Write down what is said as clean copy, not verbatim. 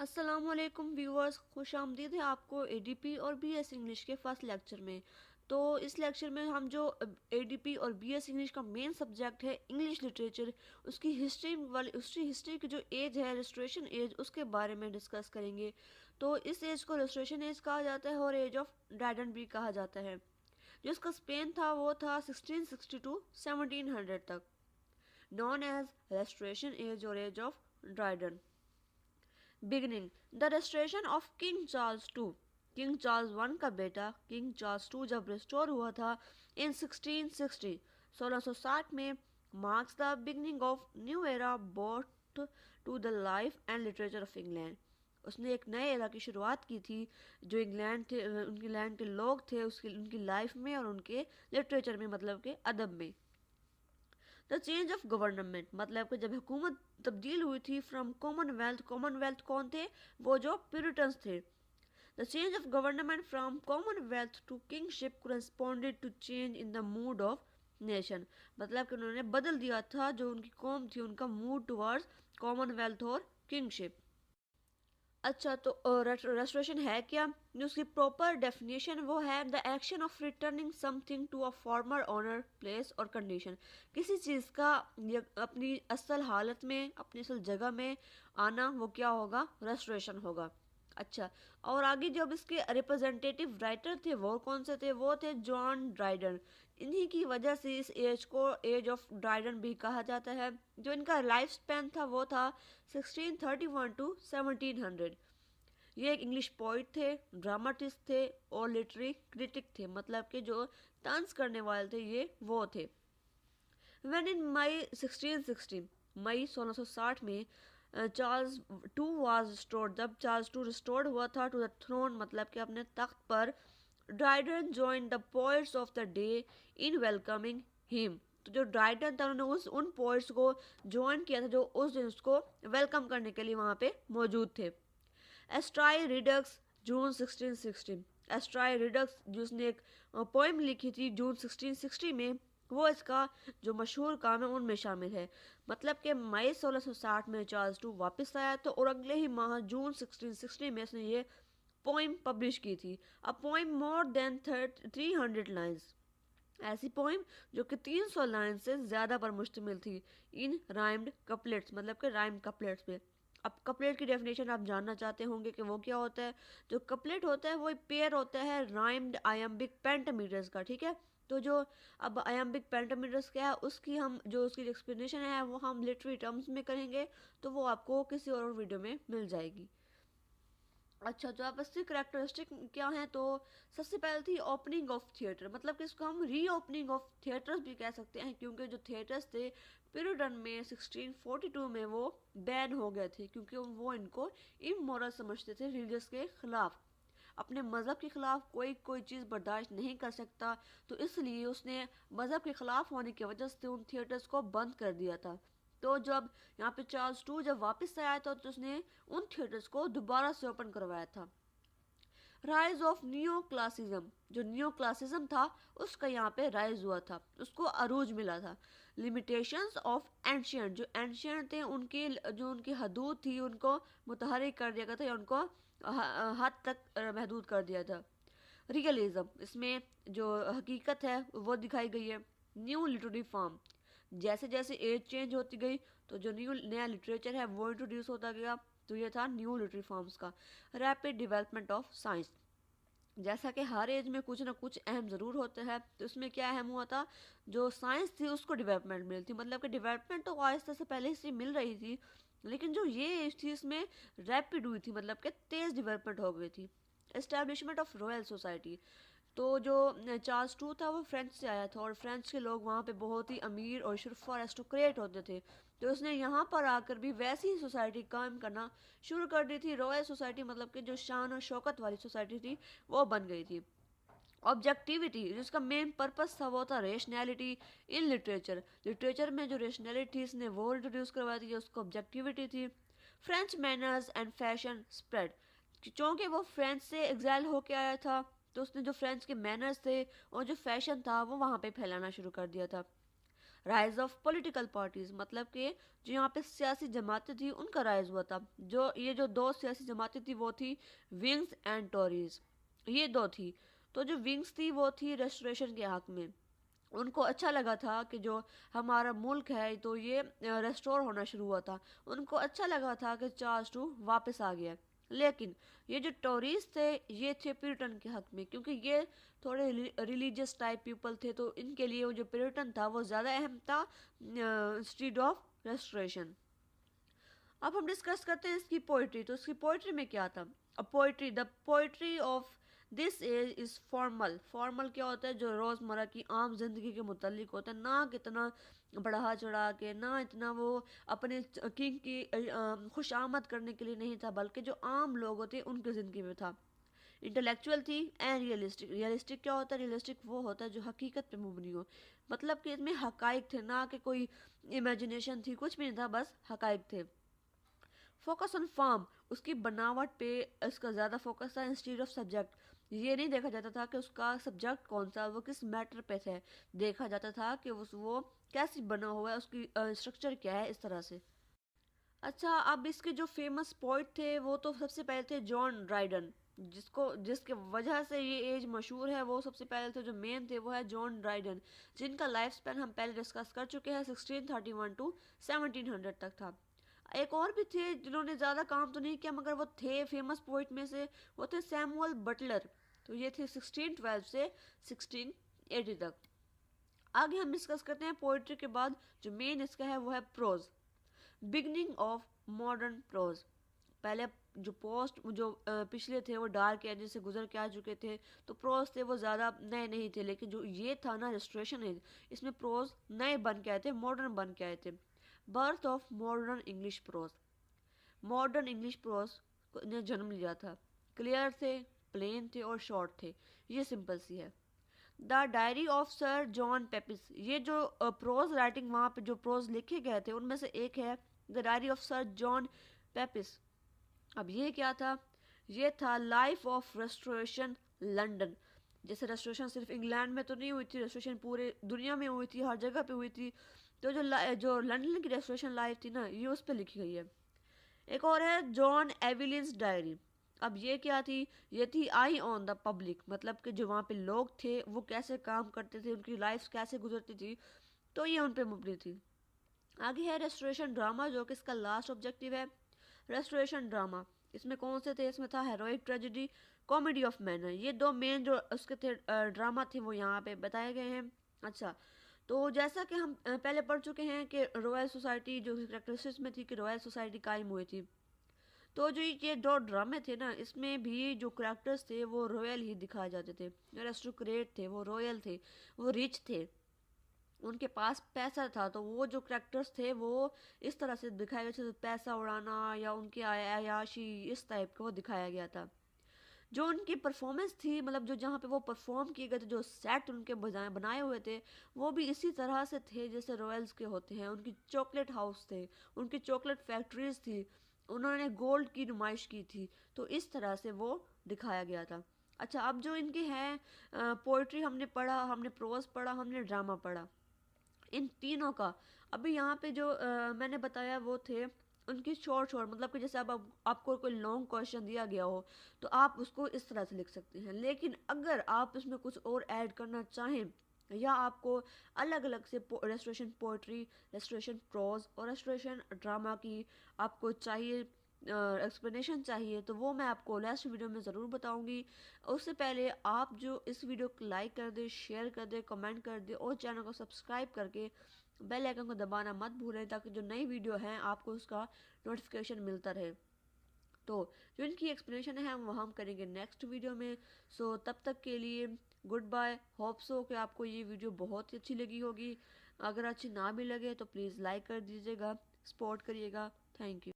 السلام علیکم ویورز، خوش آمدید ہے آپ کو اے ڈی پی اور بی ایس انگلش کے فرسٹ لیکچر میں۔ تو اس لیکچر میں ہم جو اے ڈی پی اور بی ایس انگلش کا مین سبجیکٹ ہے انگلش لٹریچر، اس کی ہسٹری کی جو ایج ہے ریسٹوریشن ایج، اس کے بارے میں ڈسکس کریں گے۔ تو اس ایج کو ریسٹوریشن ایج کہا جاتا ہے اور ایج آف ڈرائیڈن بھی کہا جاتا ہے۔ جو اس کا اسپین تھا وہ تھا 1660 ٹو 1700 تک، نون ایز ریسٹوریشن ایج اور age of Dryden. Beginning the restoration of king Charles two, king Charles one کا بیٹا کنگ چارلز ٹو جب ریسٹور ہوا تھا ان 1660 1660 میں، marks the beginning of new era both to the life and literature of England. اس نے ایک نئے ایرا کی شروعات کی تھی جو انگلینڈ کے لوگ تھے ان کی لائف میں اور ان کے لٹریچر میں، مطلب کہ ادب میں۔ دا چینج آف گورنمنٹ مطلب کہ جب حکومت تبدیل ہوئی تھی فرام کامن ویلتھ کون تھے؟ وہ جو پیورٹنس تھے۔ The change of government from commonwealth to kingship corresponded to change in the mood of nation, مطلب کہ انہوں نے بدل دیا تھا جو ان کی قوم تھی ان کا موڈ ٹورڈز کامن ویلتھ اور کنگ شپ۔ اچھا، تو ریسٹوریشن ہے کیا؟ جو اس کی پراپر ڈیفینیشن وہ ہے the action of returning something to a former owner place اور کنڈیشن، کسی چیز کا اپنی اصل حالت میں اپنی اصل جگہ میں آنا، وہ کیا ہوگا؟ ریسٹوریشن ہوگا۔ اچھا، اور آگے جب اس کے ریپرزینٹیٹیو رائٹر تھے وہ کون سے تھے؟ وہ تھے جان ڈرائیڈن۔ انہی کی وجہ سے اس ایج کو ایج آف ڈرائیڈن بھی کہا جاتا ہے۔ جو ان کا لائف سپین تھا وہ تھا 1631 ٹو 1700۔ یہ ایک انگلش پوئٹ تھے، ڈراماٹسٹ تھے اور لٹری کرٹک تھے، مطلب کہ جو طنز کرنے والے تھے یہ وہ تھے۔ وین ان مئی 1660 مئی 1660 میں چارلز ٹو واز ریسٹورڈ، جب چارلز ٹو ریسٹورڈ ہوا تھا ٹو دا تھرون، مطلب کہ اپنے تخت پر، Dryden join the poets of the day in welcoming him. تو جو ڈرائیڈن تھا انہوں نے ان پوئٹس کو جوائن کیا تھا جو اس دن اس کو ویلکم کرنے کے لیے وہاں پہ موجود تھے۔ ایسٹرائی ریڈکس جون 1660، ایسٹرائی ریڈکس جو اس نے ایک پوئم لکھی تھی جون 1660 میں، وہ اس کا جو مشہور کام ہے ان میں شامل ہے۔ مطلب کہ مئی 1660 میں چارلز ٹو واپس آیا تو اور اگلے ہی ماہ جون 1660 میں اس نے یہ پوئم پبلش کی تھی۔ A poem more than 300 lines، ایسی پوئم جو کہ 300 لائن سے زیادہ پر مشتمل تھی، ان رائمڈ کپلیٹس، مطلب کہ رائم کپلیٹس پہ۔ اب کپلیٹ کی ڈیفینیشن آپ جاننا چاہتے ہوں گے کہ وہ کیا ہوتا ہے۔ جو کپلیٹ ہوتا ہے وہ ایک پیئر ہوتا ہے رائمڈ آیمبک پینٹامیٹرز کا، ٹھیک ہے۔ تو جو اب آیمبک پینٹامیٹرز کیا ہے اس کی ہم جو اس کی ایکسپلینیشن ہے وہ ہم لٹری ٹرمز میں کریں گے، تو وہ آپ کو کسی اور ویڈیو میں مل جائے گی۔ اچھا، تو آپ اس کی کریکٹرسٹک کیا ہیں؟ تو سب سے پہلے تھی اوپننگ آف تھیٹر، مطلب کہ اس کو ہم ری اوپننگ آف تھیٹرز بھی کہہ سکتے ہیں، کیونکہ جو تھیٹرز تھے پیریڈن میں 1642 میں وہ بین ہو گئے تھے، کیونکہ وہ ان کو امورل سمجھتے تھے، ریلیجس کے خلاف، اپنے مذہب کے خلاف کوئی چیز برداشت نہیں کر سکتا، تو اس لیے اس نے مذہب کے خلاف ہونے کی وجہ سے ان تھیٹرز کو بند کر دیا تھا۔ تو جب یہاں پہ چارلز ٹو جب واپس آیا تھا تو اس نے ان تھیٹرز کو دوبارہ سے اوپن کروایا تھا۔ رائز آف نیو کلاسزم، جو نیو کلاسزم تھا اس کا یہاں پہ رائز ہوا تھا، اس کو عروج ملا تھا۔ لمیٹیشنز آف اینشینٹ، جو اینشینٹ تھے ان کی حدود تھی ان کو متحرک کر دیا گیا تھا، یا ان کو حد تک محدود کر دیا تھا۔ ریئلزم، اس میں جو حقیقت ہے وہ دکھائی گئی ہے۔ نیو لٹریری فارم، جیسے جیسے ایج چینج ہوتی گئی تو جو نیا لٹریچر ہے وہ انٹروڈیوس ہوتا گیا، تو یہ تھا نیو لٹری فارمز کا۔ ریپڈ ڈیولپمنٹ آف سائنس، جیسا کہ ہر ایج میں کچھ نہ کچھ اہم ضرور ہوتا ہے، تو اس میں کیا اہم ہوا تھا؟ جو سائنس تھی اس کو ڈیولپمنٹ ملی تھی، مطلب کہ ڈیولپمنٹ تو آہستہ سے پہلے سے مل رہی تھی، لیکن جو یہ ایج تھی اس میں ریپڈ ہوئی تھی، مطلب کہ تیز ڈیولپمنٹ ہو گئی تھی۔ اسٹیبلشمنٹ آف رائل سوسائٹی، تو جو چارلز ٹو تھا وہ فرینچ سے آیا تھا اور فرینچ کے لوگ وہاں پہ بہت ہی امیر اور شرفا ایسٹوکریٹ ہوتے تھے، تو اس نے یہاں پر آ کر بھی ویسی ہی سوسائٹی قائم کرنا شروع کر دی تھی۔ رائل سوسائٹی مطلب کہ جو شان و شوکت والی سوسائٹی تھی وہ بن گئی تھی۔ آبجیکٹیوٹی، جس کا مین پرپس تھا وہ تھا ریشنیلٹی ان لٹریچر، لٹریچر میں جو ریشنیلٹی اس نے وہ انٹروڈیوس کروائی تھی، اس کو آبجیکٹیوٹی تھی۔ French manners and fashion spread, چونکہ وہ فرینچ سے ایگزائل ہو کے آیا تھا تو اس نے جو فرینچ کے مینرز تھے اور جو فیشن تھا وہ وہاں پہ پھیلانا شروع کر دیا تھا۔ رائز آف پولیٹیکل پارٹیز، مطلب کہ جو یہاں پہ سیاسی جماعتیں تھیں ان کا رائز ہوا تھا. جو دو سیاسی جماعتیں تھیں وہ تھی ونگز اینڈ ٹوریز، یہ دو تھی. تو جو ونگز تھی وہ تھی ریسٹوریشن کے حق میں. ان کو اچھا لگا تھا کہ جو ہمارا ملک ہے تو یہ ریسٹور ہونا شروع ہوا تھا. ان کو اچھا لگا تھا کہ چارلس ٹو واپس آ گیا. لیکن یہ جو ٹوریز تھے یہ تھے پیریٹن کے حق میں، کیونکہ یہ تھوڑے ریلیجیس ٹائپ پیپل تھے، تو ان کے لیے وہ جو پیریٹن تھا وہ زیادہ اہم تھا انسٹیڈ آف ریسٹوریشن. اب ہم ڈسکس کرتے ہیں اس کی پوئٹری. تو اس کی پوئٹری میں کیا تھا؟ Poetry, the poetry of this age is formal. Formal کیا ہوتا ہے؟ جو روزمرہ کی عام زندگی کے متعلق ہوتا ہے، نہ کتنا بڑھا چڑھا کے، نہ اتنا وہ اپنے کنگ کی خوش آمد کرنے کے لیے نہیں تھا، بلکہ جو عام لوگ ہوتے ان کی زندگی میں تھا. انٹلیکچوئل تھی اینڈ ریئلسٹک. ریئلسٹک کیا ہوتا ہے؟ ریئلسٹک وہ ہوتا ہے جو حقیقت پہ مبنی ہو، مطلب کہ اس میں حقائق تھے، نہ کہ کوئی امیجنیشن تھی، کچھ بھی نہیں تھا، بس حقائق تھے. فوکس آن فارم، اس کی بناوٹ پہ اس کا زیادہ فوکس تھا انسٹیڈ آف سبجیکٹ. یہ نہیں دیکھا جاتا تھا کہ اس کا سبجیکٹ کون سا، وہ کس میٹر پہ تھے، دیکھا جاتا تھا کہ وہ کیسی بنا ہوا ہے، اس کی اسٹرکچر کیا ہے، اس طرح سے. اچھا، اب اس کے جو فیمس پوئٹ تھے وہ تو سب سے پہلے تھے جان ڈرائیڈن، جس کے وجہ سے یہ ایج مشہور ہے. وہ سب سے پہلے تھے جو مین تھے وہ ہے جان ڈرائیڈن، جن کا لائف سپین ہم پہلے ڈسکس کر چکے ہیں، 1631 ٹو 1700 تک تھا. ایک اور بھی تھے جنہوں نے زیادہ کام تو نہیں کیا مگر وہ تھے فیمس پوئٹ میں سے، وہ تھے سیموئل بٹلر. تو یہ تھے 1612 سے 1680 تک. آگے ہم ڈسکس کرتے ہیں پوئٹری کے بعد جو مین اس کا ہے وہ ہے prose. Beginning of modern prose. پہلے جو پچھلے تھے وہ ڈارک ایجز سے گزر کے آ چکے تھے، تو پروز تھے وہ زیادہ نئے نہیں تھے. لیکن جو یہ تھا نا ریسٹوریشن ایج، اس میں پروز نئے بن کے آئے تھے، ماڈرن بن کے آئے تھے. Birth of modern English prose. Modern English prose نے جنم لیا تھا. کلیئر تھے، پلین تھے اور شارٹ تھے. یہ سمپل سی ہے. The diary of sir John Pepys. یہ جو پروز رائٹنگ وہاں پہ جو پروز لکھے گئے تھے ان میں سے ایک ہے the diary of sir John Pepys. اب یہ کیا تھا؟ یہ تھا لائف آف ریسٹوریشن لنڈن. جیسے ریسٹوریشن صرف انگلینڈ میں تو نہیں ہوئی تھی، ریسٹوریشن پورے دنیا میں ہوئی تھی، ہر جگہ پہ ہوئی تھی. تو جو لنڈن کی ریسٹوریشن لائف تھی نا یہ اس پہ لکھی گئی ہے. ایک اور ہے جان ایویلینز ڈائری. اب یہ کیا تھی؟ یہ تھی آئی آن دا پبلک، مطلب کہ جو وہاں پہ لوگ تھے وہ کیسے کام کرتے تھے، ان کی لائف کیسے گزرتی تھی، تو یہ ان پہ مبنی تھی. آگے ہے ریسٹوریشن ڈراما، جو کہ اس کا لاسٹ آبجیکٹیو ہے. ریسٹوریشن ڈراما اس میں کون سے تھے؟ اس میں تھا heroic tragedy, comedy of manner. یہ دو مین جو اس کے تھے ڈراما تھے وہ یہاں پہ بتائے گئے ہیں. اچھا، تو جیسا کہ ہم پہلے پڑھ چکے ہیں کہ رائل سوسائٹی جو کریکٹرسٹکس میں تھی کہ رائل سوسائٹی قائم ہوئی تھی. تو جو یہ دو ڈرامے تھے نا اس میں بھی جو کریکٹرز تھے وہ رائل ہی دکھائے جاتے تھے، ایرسٹوکریٹ تھے، وہ رائل تھے، وہ ریچ تھے، ان کے پاس پیسہ تھا. تو وہ جو کریکٹرز تھے وہ اس طرح سے دکھائے گئے تھے، پیسہ اڑانا یا ان کی عیاشی اس ٹائپ کا وہ دکھایا گیا تھا. جو ان کی پرفارمنس تھی، مطلب جو جہاں پہ وہ پرفارم کیے گئے تھے، جو سیٹ ان کے بنائے ہوئے تھے وہ بھی اسی طرح سے تھے جیسے رائلز کے ہوتے ہیں. ان کی چاکلیٹ ہاؤس تھے، ان کی چاکلیٹ فیکٹریز تھی، انہوں نے گولڈ کی نمائش کی تھی، تو اس طرح سے وہ دکھایا گیا تھا. اچھا، اب جو ان کے ہیں پوئٹری ہم نے پڑھا، ہم نے پروز پڑھا، ہم نے ڈرامہ پڑھا. ان تینوں کا ابھی یہاں پہ جو میں نے بتایا وہ تھے ان کی شارٹ مطلب کہ جیسے اب آپ کو کوئی لانگ کوشچن دیا گیا ہو تو آپ اس کو اس طرح سے لکھ سکتے ہیں. لیکن اگر آپ اس میں کچھ اور ایڈ کرنا چاہیں یا آپ کو الگ الگ سے ریسٹوریشن پوئٹری، ریسٹوریشن پروز اور ریسٹوریشن ڈرامہ کی آپ کو چاہیے ایکسپلینیشن چاہیے، تو وہ میں آپ کو نیکسٹ ویڈیو میں ضرور بتاؤں گی. اس سے پہلے آپ جو اس ویڈیو کو لائک کر دیں، شیئر کر دیں، کمنٹ کر دیں اور چینل کو سبسکرائب کر کے بیل آئیکن کو دبانا مت بھولیں تاکہ جو نئی ویڈیو ہیں آپ کو اس کا نوٹیفیکیشن ملتا رہے. تو جو ان کی ایکسپلینیشن ہے وہ ہم کریں گے نیکسٹ ویڈیو میں. سو تب تک کے لیے گڈ بائے. ہوپ سو کہ آپ کو یہ ویڈیو بہت ہی اچھی لگی ہوگی. اگر اچھی نہ بھی لگے تو پلیز لائک کر دیجیے گا، سپورٹ کریے گا. Thank you.